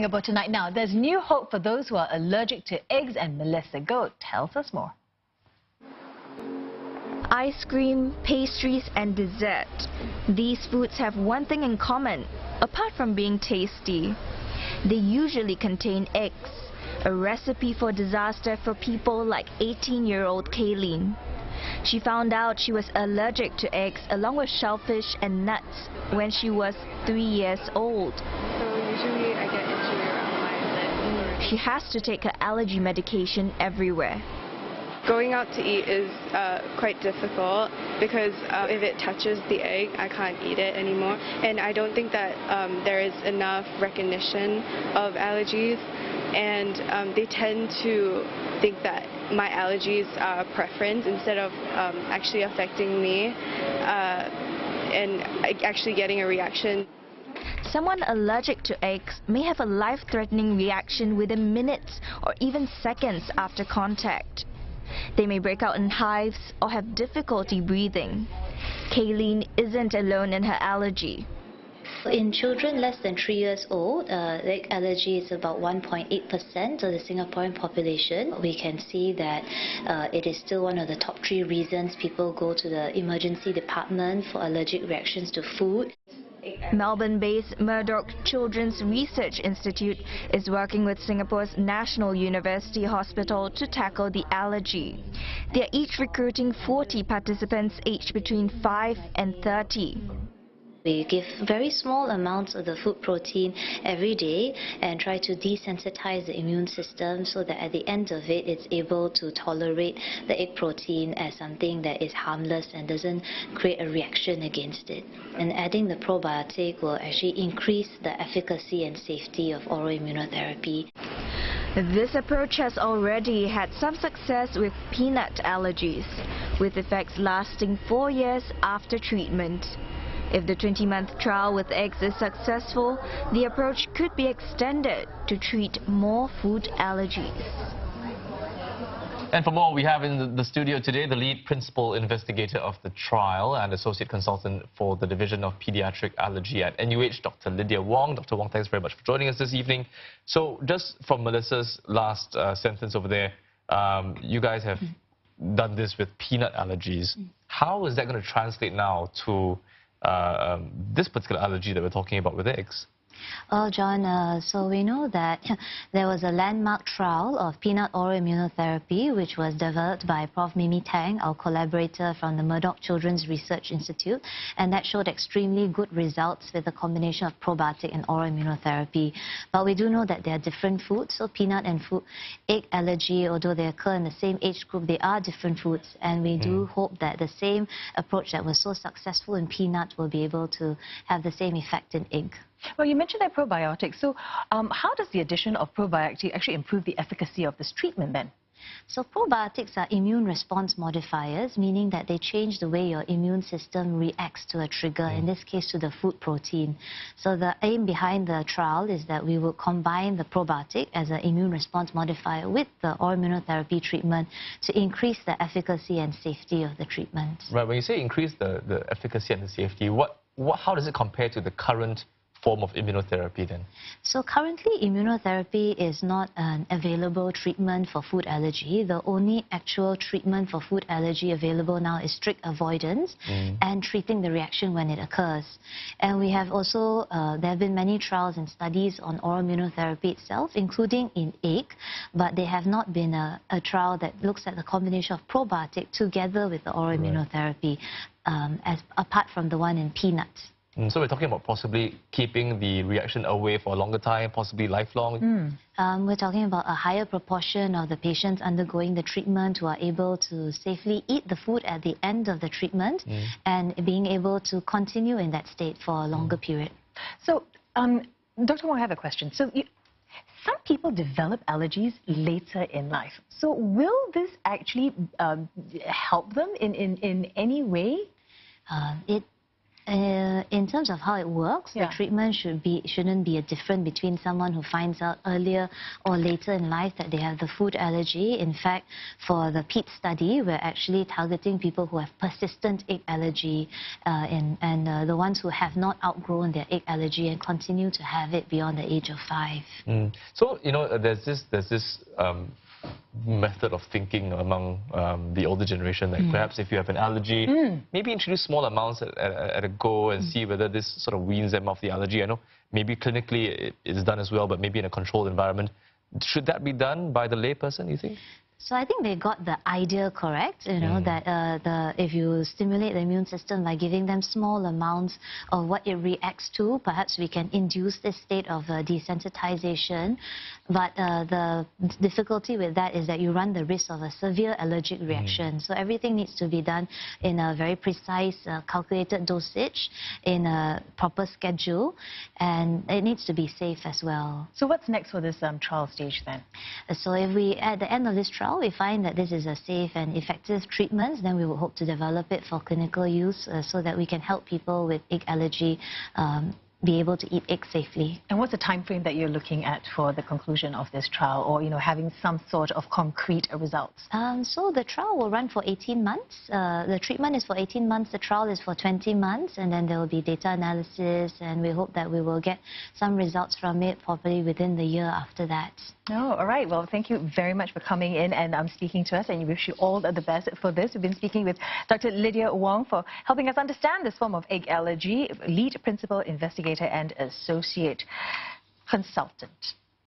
About tonight now, there's new hope for those who are allergic to eggs, and Melissa Goat tells us more. Ice cream, pastries and dessert. These foods have one thing in common, apart from being tasty. They usually contain eggs, a recipe for disaster for people like 18-year-old Kayleen. She found out she was allergic to eggs along with shellfish and nuts when she was 3 years old. So usually I get itchy around my lips. She has to take her allergy medication everywhere. Going out to eat is quite difficult because if it touches the egg, I can't eat it anymore. And I don't think that there is enough recognition of allergies, and they tend to think that my allergies are a preference instead of actually affecting me and actually getting a reaction. Someone allergic to eggs may have a life-threatening reaction within minutes or even seconds after contact. They may break out in hives or have difficulty breathing. Kayleen isn't alone in her allergy. In children less than 3 years old, egg allergy is about 1.8% of the Singaporean population. We can see that it is still one of the top 3 reasons people go to the emergency department for allergic reactions to food. Melbourne-based Murdoch Children's Research Institute is working with Singapore's National University Hospital to tackle the allergy. They are each recruiting 40 participants aged between 5 and 30. We give very small amounts of the food protein every day and try to desensitize the immune system so that at the end of it, it's able to tolerate the egg protein as something that is harmless and doesn't create a reaction against it. And adding the probiotic will actually increase the efficacy and safety of oral immunotherapy. This approach has already had some success with peanut allergies, with effects lasting 4 years after treatment. If the 20-month trial with eggs is successful, the approach could be extended to treat more food allergies. And for more, we have in the studio today the lead principal investigator of the trial and associate consultant for the Division of Pediatric Allergy at NUH, Dr Lydia Wong. Dr Wong, thanks very much for joining us this evening. So just from Melissa's last sentence over there, you guys have done this with peanut allergies. How is that going to translate now to this particular allergy that we're talking about with eggs? Well, John, so we know that there was a landmark trial of peanut oral immunotherapy which was developed by Prof. Mimi Tang, our collaborator from the Murdoch Children's Research Institute, and that showed extremely good results with a combination of probiotic and oral immunotherapy. But we do know that there are different foods, so peanut and egg allergy, although they occur in the same age group, they are different foods, and we do hope that the same approach that was so successful in peanut will be able to have the same effect in egg. Well, you mentioned that probiotics. So how does the addition of probiotics actually improve the efficacy of this treatment then? So probiotics are immune response modifiers, meaning that they change the way your immune system reacts to a trigger, in this case to the food protein. So the aim behind the trial is that we will combine the probiotic as an immune response modifier with the oral immunotherapy treatment to increase the efficacy and safety of the treatment. Right, when you say increase the efficacy and the safety, how does it compare to the current form of immunotherapy then? So currently immunotherapy is not an available treatment for food allergy. The only actual treatment for food allergy available now is strict avoidance and treating the reaction when it occurs. And we have also, there have been many trials and studies on oral immunotherapy itself, including in egg, but there have not been a trial that looks at the combination of probiotic together with the oral immunotherapy, apart from the one in peanuts. So we're talking about possibly keeping the reaction away for a longer time, possibly lifelong? We're talking about a higher proportion of the patients undergoing the treatment who are able to safely eat the food at the end of the treatment and being able to continue in that state for a longer period. So, Dr. Wong, I have a question. So, some people develop allergies later in life. So will this actually help them in any way? In terms of how it works, Yeah. the treatment shouldn't be a difference between someone who finds out earlier or later in life that they have the food allergy. In fact, for the PEEP study, we're actually targeting people who have persistent egg allergy and the ones who have not outgrown their egg allergy and continue to have it beyond the age of 5. So, you know, there's this method of thinking among the older generation, like perhaps if you have an allergy, maybe introduce small amounts at a go and see whether this sort of weans them off the allergy. I know maybe clinically it's done as well, but maybe in a controlled environment. Should that be done by the layperson, you think? So I think they got the idea correct, you know, that if you stimulate the immune system by giving them small amounts of what it reacts to, perhaps we can induce this state of desensitization. But the difficulty with that is that you run the risk of a severe allergic reaction. So everything needs to be done in a very precise, calculated dosage, in a proper schedule, and it needs to be safe as well. So what's next for this trial stage then? So if we, at the end of this trial, we find that this is a safe and effective treatment, then we will hope to develop it for clinical use so that we can help people with egg allergy be able to eat eggs safely. And what's the time frame that you're looking at for the conclusion of this trial, or, you know, having some sort of concrete results? So the trial will run for 18 months. The treatment is for 18 months, the trial is for 20 months, and then there will be data analysis, and we hope that we will get some results from it probably within the year after that. Oh, all right. Well, thank you very much for coming in and speaking to us, and we wish you all the best for this. We've been speaking with Dr. Lydia Wong for helping us understand this form of egg allergy, lead principal investigator and associate consultant.